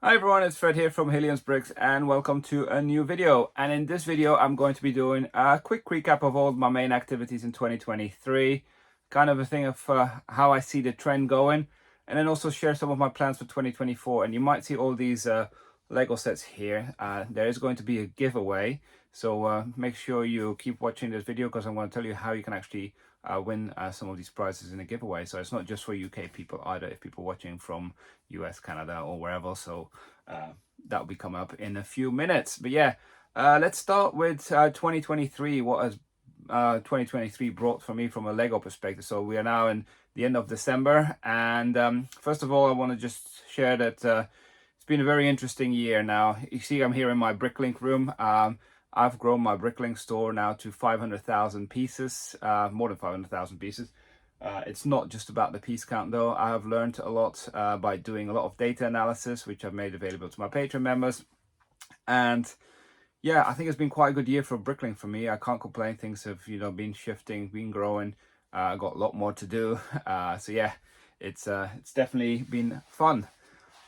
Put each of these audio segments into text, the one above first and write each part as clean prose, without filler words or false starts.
Hi everyone, it's Fred here from Hillians Bricks and welcome to a new video. And in this video, I'm going to be doing a quick recap of all my main activities in 2023, kind of a thing of how I see the trend going, and then also share some of my plans for 2024. And you might see all these Lego sets here. There is going to be a giveaway, so make sure you keep watching this video because I'm going to tell you how you can actually win some of these prizes in a giveaway. So it's not just for UK people either, if people watching from US, Canada or wherever. So that'll be coming up in a few minutes. But yeah, let's start with 2023. What has 2023 brought for me from a Lego perspective? So we are now in the end of December, and first of all, I want to just share that it's been a very interesting year. Now you see I'm here in my bricklink room. I've grown my bricklink store now to 500,000 pieces, more than 500,000 pieces. It's not just about the piece count though. I have learned a lot by doing a lot of data analysis, which I've made available to my Patreon members. And yeah, I think it's been quite a good year for bricklink for me. I can't complain. Things have, been shifting, been growing. I got a lot more to do. So yeah, it's definitely been fun.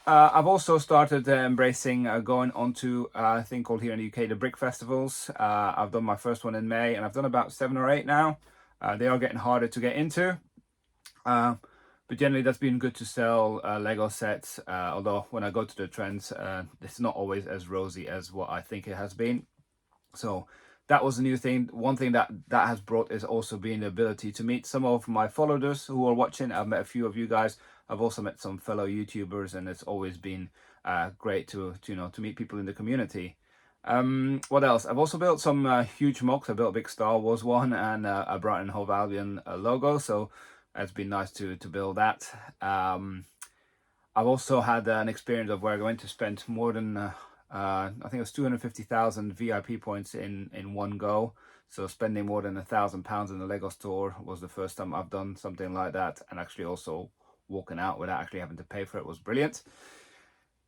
I've also started embracing going on to a thing called here in the UK, the Brick Festivals. I've done my first one in May, and I've done about 7 or 8 now. They are getting harder to get into. But generally, that's been good to sell Lego sets. Although when I go to the trends, it's not always as rosy as what I think it has been. So that was a new thing. One thing that has brought is also being the ability to meet some of my followers who are watching. I've met a few of you guys. I've also met some fellow YouTubers, and it's always been great to meet people in the community. What else? I've also built some huge mocs. I built a big Star Wars one and a Brighton Hove Albion logo. So it's been nice to build that. I've also had an experience of where I went to spend more than I think it was 250,000 VIP points in one go. So spending more than £1,000 in the Lego store was the first time I've done something like that, and actually also walking out without actually having to pay for it was brilliant.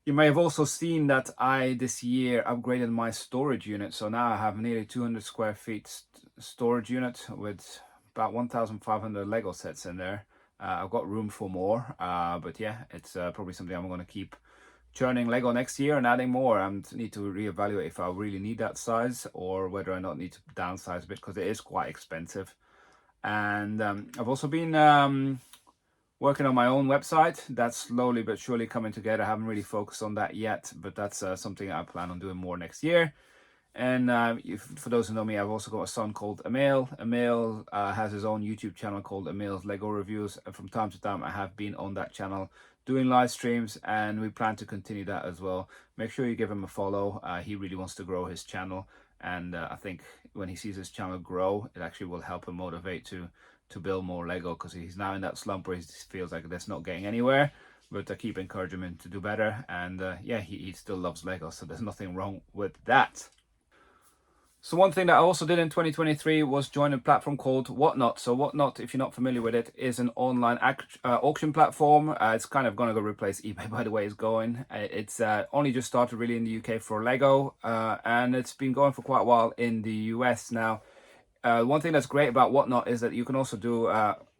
You may have also seen that I this year upgraded my storage unit. So now I have nearly 200 square feet storage unit with about 1,500 Lego sets in there. I've got room for more, but yeah, it's probably something I'm going to keep churning Lego next year and adding more. I need to reevaluate if I really need that size or whether I not need to downsize a bit, because it is quite expensive. And I've also been working on my own website. That's slowly but surely coming together. I haven't really focused on that yet, but that's something I plan on doing more next year. And for those who know me, I've also got a son called Emil. Emil has his own YouTube channel called Emil's Lego Reviews. And from time to time, I have been on that channel doing live streams, and we plan to continue that as well. Make sure you give him a follow. He really wants to grow his channel. And I think when he sees his channel grow, it actually will help him motivate to build more Lego, because he's now in that slump where he feels like that's not getting anywhere. But I keep encouraging him to do better. And yeah, he still loves Lego, so there's nothing wrong with that. So one thing that I also did in 2023 was join a platform called Whatnot. So Whatnot, if you're not familiar with it, is an online auction platform. It's kind of going to go replace eBay, by the way it's going. It's only just started really in the UK for Lego, and it's been going for quite a while in the US now. One thing that's great about Whatnot is that you can also do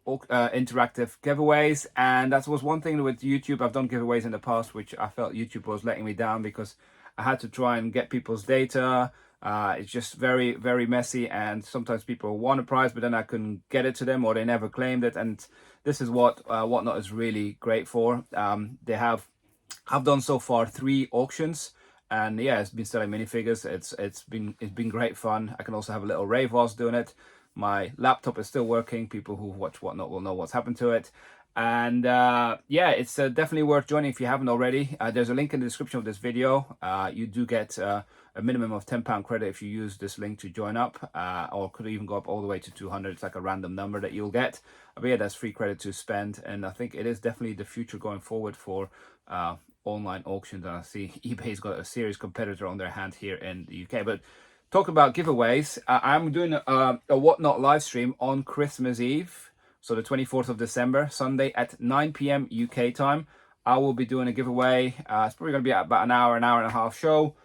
interactive giveaways, and that was one thing with YouTube. I've done giveaways in the past, which I felt YouTube was letting me down because I had to try and get people's data. It's just very, very messy, and sometimes people want a prize, but then I couldn't get it to them, or they never claimed it. And this is what Whatnot is really great for. I've done so far 3 auctions, and yeah, it's been selling minifigures. It's been great fun. I can also have a little rave whilst doing it. My laptop is still working. People who watch Whatnot will know what's happened to it. And yeah, it's definitely worth joining if you haven't already. There's a link in the description of this video. You do get a minimum of £10 credit if you use this link to join up, or could even go up all the way to 200. It's like a random number that you'll get. But yeah, that's free credit to spend, and I think it is definitely the future going forward for online auctions. And I see eBay's got a serious competitor on their hand here in the UK. But talking about giveaways, I'm doing a Whatnot live stream on Christmas Eve. So the 24th of December, Sunday at 9 p.m. UK time. I will be doing a giveaway. It's probably going to be about an hour and a half show.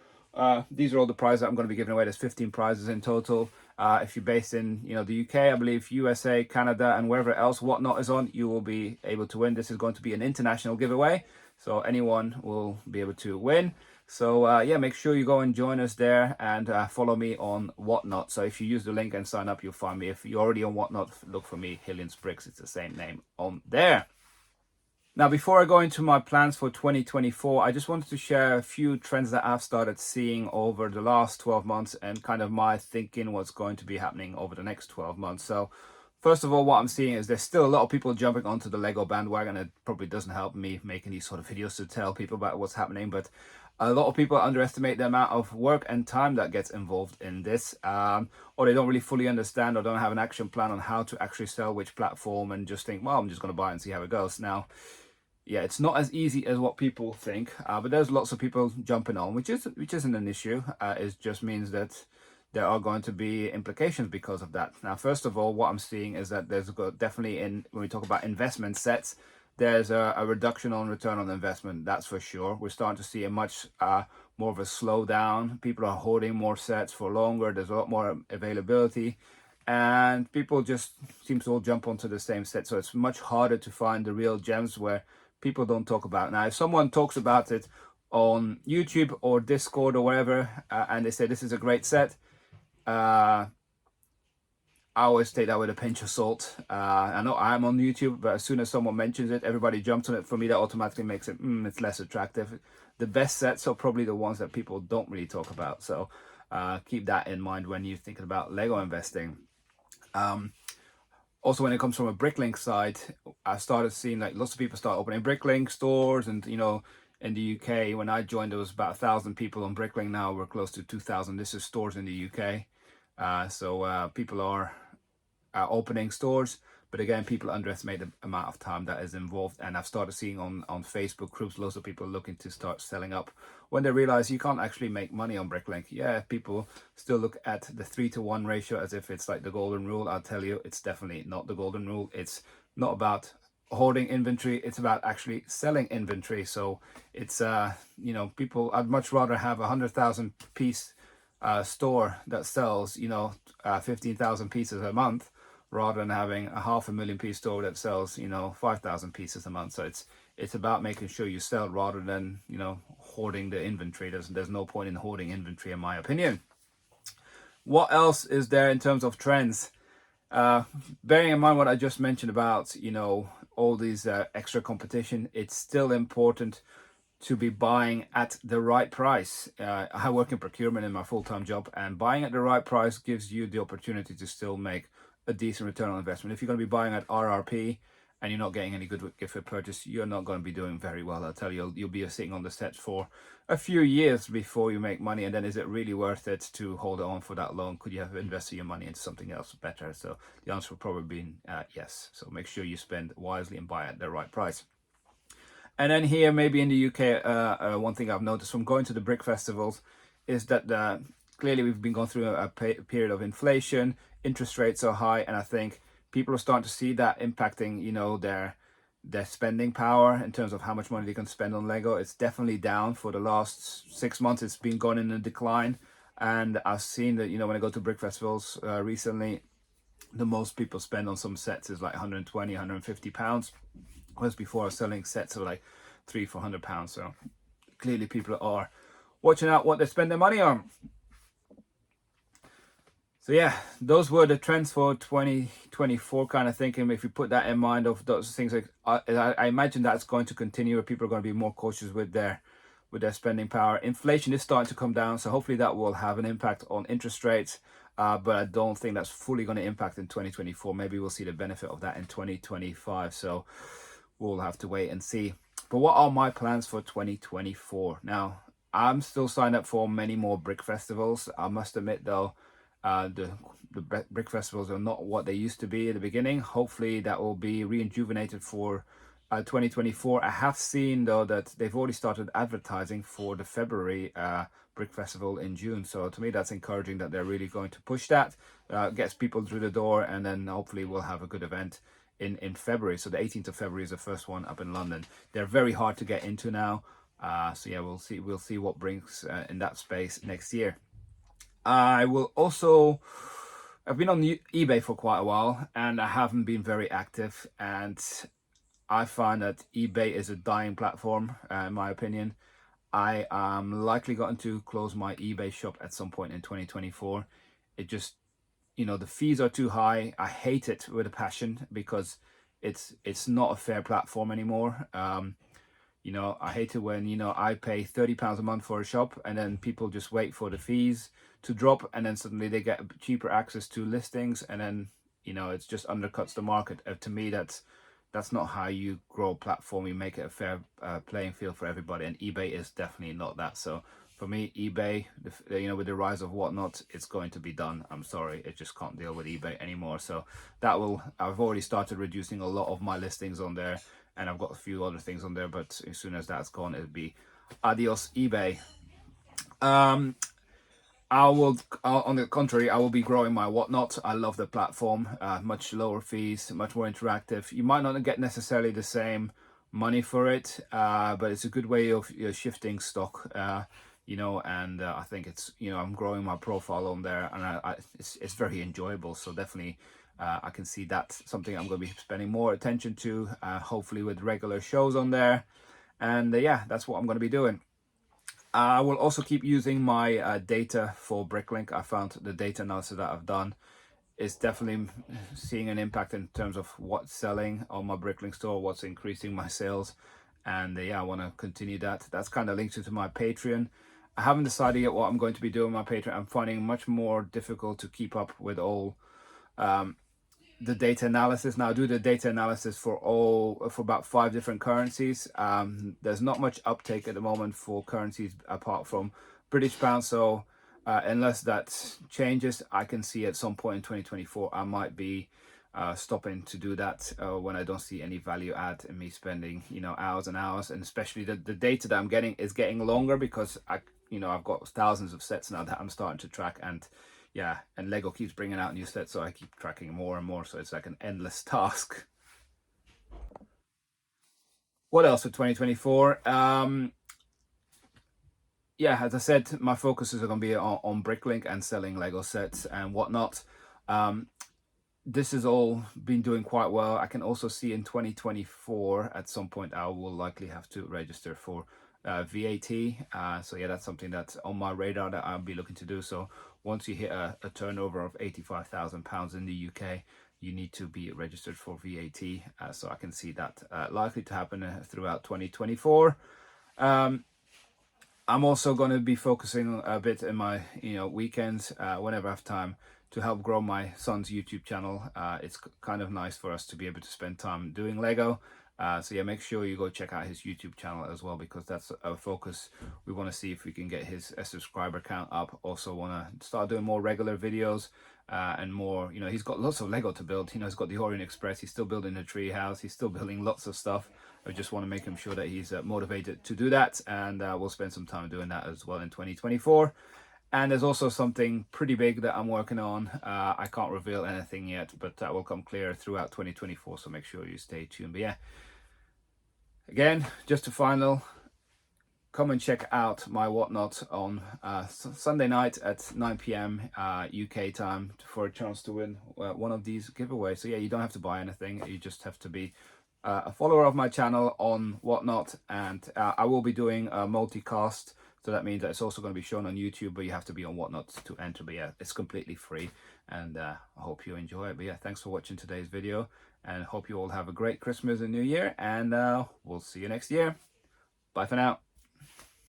These are all the prizes that I'm going to be giving away. There's 15 prizes in total. If you're based in, the UK, I believe USA, Canada, and wherever else Whatnot is on, you will be able to win. This is going to be an international giveaway, so anyone will be able to win. So yeah, make sure you go and join us there, and follow me on Whatnot. So if you use the link and sign up, you'll find me. If you're already on Whatnot, look for me, Hillians Bricks. It's the same name on there. Now, before I go into my plans for 2024, I just wanted to share a few trends that I've started seeing over the last 12 months and kind of my thinking what's going to be happening over the next 12 months. So first of all, what I'm seeing is there's still a lot of people jumping onto the Lego bandwagon. It probably doesn't help me making these sort of videos to tell people about what's happening, but a lot of people underestimate the amount of work and time that gets involved in this, or they don't really fully understand or don't have an action plan on how to actually sell which platform, and just think, well, I'm just going to buy it and see how it goes. Now, yeah, it's not as easy as what people think, but there's lots of people jumping on, which isn't an issue. It just means that there are going to be implications because of that. Now, first of all, what I'm seeing is that there's definitely, when we talk about investment sets, there's a reduction on return on investment. That's for sure. We're starting to see a much more of a slowdown. People are hoarding more sets for longer. There's a lot more availability, and people just seem to all jump onto the same set. So it's much harder to find the real gems where people don't talk about. Now, if someone talks about it on YouTube or Discord or wherever, and they say this is a great set, I always take that with a pinch of salt. I know I'm on YouTube, but as soon as someone mentions it, everybody jumps on it. For me, that automatically makes it it's less attractive. The best sets are probably the ones that people don't really talk about. So keep that in mind when you're thinking about Lego investing. Also, when it comes from a bricklink side, I started seeing like lots of people start opening bricklink stores, and in the UK, when I joined, there was about 1,000 people on bricklink. Now we're close to 2,000. This is stores in the UK. So people are opening stores, but again, people underestimate the amount of time that is involved. And I've started seeing on Facebook groups lots of people looking to start selling up when they realize you can't actually make money on bricklink. Yeah, people still look at the 3-to-1 ratio as if it's like the golden rule. I'll tell you, it's definitely not the golden rule. It's not about hoarding inventory, it's about actually selling inventory. So it's people, I'd much rather have 100,000 piece store that sells 15,000 pieces a month, rather than having a 500,000 piece store that sells 5,000 pieces a month. So it's about making sure you sell rather than hoarding the inventory. There's no point in hoarding inventory, in my opinion. What else is there in terms of trends? Bearing in mind what I just mentioned about all these extra competition, it's still important to be buying at the right price. I work in procurement in my full-time job, and buying at the right price gives you the opportunity to still make a decent return on investment. If you're going to be buying at RRP and you're not getting any good gift with purchase, you're not going to be doing very well. I'll tell you, you'll be sitting on the sets for a few years before you make money, and then is it really worth it to hold it on for that long? Could you have invested your money into something else better? So the answer would probably be yes. So make sure you spend wisely and buy at the right price. And then here, maybe in the UK, one thing I've noticed from going to the brick festivals is that clearly we've been going through a period of inflation, interest rates are high, and I think people are starting to see that impacting, their spending power in terms of how much money they can spend on Lego. It's definitely down for the last 6 months. It's been going in a decline, and I've seen that, when I go to brick festivals recently, the most people spend on some sets is like 120, 150 pounds. Whereas before I was selling sets of like £300-400. So clearly people are watching out what they spend their money on. So yeah, those were the trends for 2024 kind of thinking. If you put that in mind of those things, like I imagine that's going to continue, where people are going to be more cautious with their spending power. Inflation is starting to come down, so hopefully that will have an impact on interest rates. But I don't think that's fully going to impact in 2024. Maybe we'll see the benefit of that in 2025. So we'll have to wait and see. But what are my plans for 2024? Now, I'm still signed up for many more brick festivals. I must admit, though, the brick festivals are not what they used to be at the beginning. Hopefully that will be rejuvenated for 2024. I have seen, though, that they've already started advertising for the February brick festival in June. So to me, that's encouraging that they're really going to push that, gets people through the door, and then hopefully we'll have a good event in February. So the 18th of February is the first one up in London. They're very hard to get into now. So yeah, we'll see what brings in that space next year. I will also I've been on eBay for quite a while and I haven't been very active, and I find that eBay is a dying platform, in my opinion. I am likely going to close my eBay shop at some point in 2024. It just, the fees are too high. I hate it with a passion because it's not a fair platform anymore. I hate it when, I pay £30 a month for a shop and then people just wait for the fees to drop and then suddenly they get cheaper access to listings, and then, it just undercuts the market. To me, that's not how you grow a platform. You make it a fair playing field for everybody, and eBay is definitely not that. So for me, eBay, with the rise of whatnot, it's going to be done. I'm sorry, it just can't deal with eBay anymore. So I've already started reducing a lot of my listings on there, and I've got a few other things on there, but as soon as that's gone, it'll be adios eBay. On the contrary, I will be growing my whatnot. I love the platform. Much lower fees, much more interactive. You might not get necessarily the same money for it, but it's a good way of shifting stock. And I think I'm growing my profile on there, and it's very enjoyable. So definitely, I can see that's something I'm going to be spending more attention to. Hopefully with regular shows on there, and yeah, that's what I'm going to be doing. I will also keep using my data for bricklink. I found the data analysis that I've done is definitely seeing an impact in terms of what's selling on my bricklink store, what's increasing my sales, and yeah, I want to continue that. That's kind of linked to my Patreon. I haven't decided yet what I'm going to be doing with my Patreon. I'm finding it much more difficult to keep up with all the data analysis. Now I do the data analysis for about 5 different currencies. There's not much uptake at the moment for currencies apart from British pound. So unless that changes, I can see at some point in 2024 I might be stopping to do that when I don't see any value add in me spending hours and hours. And especially the data that I'm getting is getting longer because I've got thousands of sets now that I'm starting to track, and yeah, and Lego keeps bringing out new sets, so I keep tracking more and more, so it's like an endless task. What else for 2024? Yeah, as I said, my focuses are going to be on bricklink and selling Lego sets and whatnot. This has all been doing quite well. I can also see in 2024 at some point I will likely have to register for VAT. So yeah, that's something that's on my radar that I'll be looking to do. So once you hit a turnover of £85,000 in the UK, you need to be registered for VAT. So I can see that likely to happen throughout 2024. I'm also going to be focusing a bit in my weekends whenever I have time to help grow my son's YouTube channel. It's kind of nice for us to be able to spend time doing Lego. So yeah, make sure you go check out his YouTube channel as well, because that's our focus. We want to see if we can get his subscriber count up. Also want to start doing more regular videos and more, he's got lots of Lego to build. He's got the Orient Express, he's still building the tree house, he's still building lots of stuff. I just want to make him sure that he's motivated to do that, and we'll spend some time doing that as well in 2024. And there's also something pretty big that I'm working on. I can't reveal anything yet, but that will come clear throughout 2024, so make sure you stay tuned. But yeah, again, just a final, come and check out my whatnot on Sunday night at 9 p.m. UK time for a chance to win one of these giveaways. So yeah, you don't have to buy anything, you just have to be a follower of my channel on whatnot, and I will be doing a multicast. So that means that it's also going to be shown on YouTube, but you have to be on whatnot to enter. But yeah, it's completely free, and I hope you enjoy it. But yeah, thanks for watching today's video, and hope you all have a great Christmas and New Year, and we'll see you next year. Bye for now.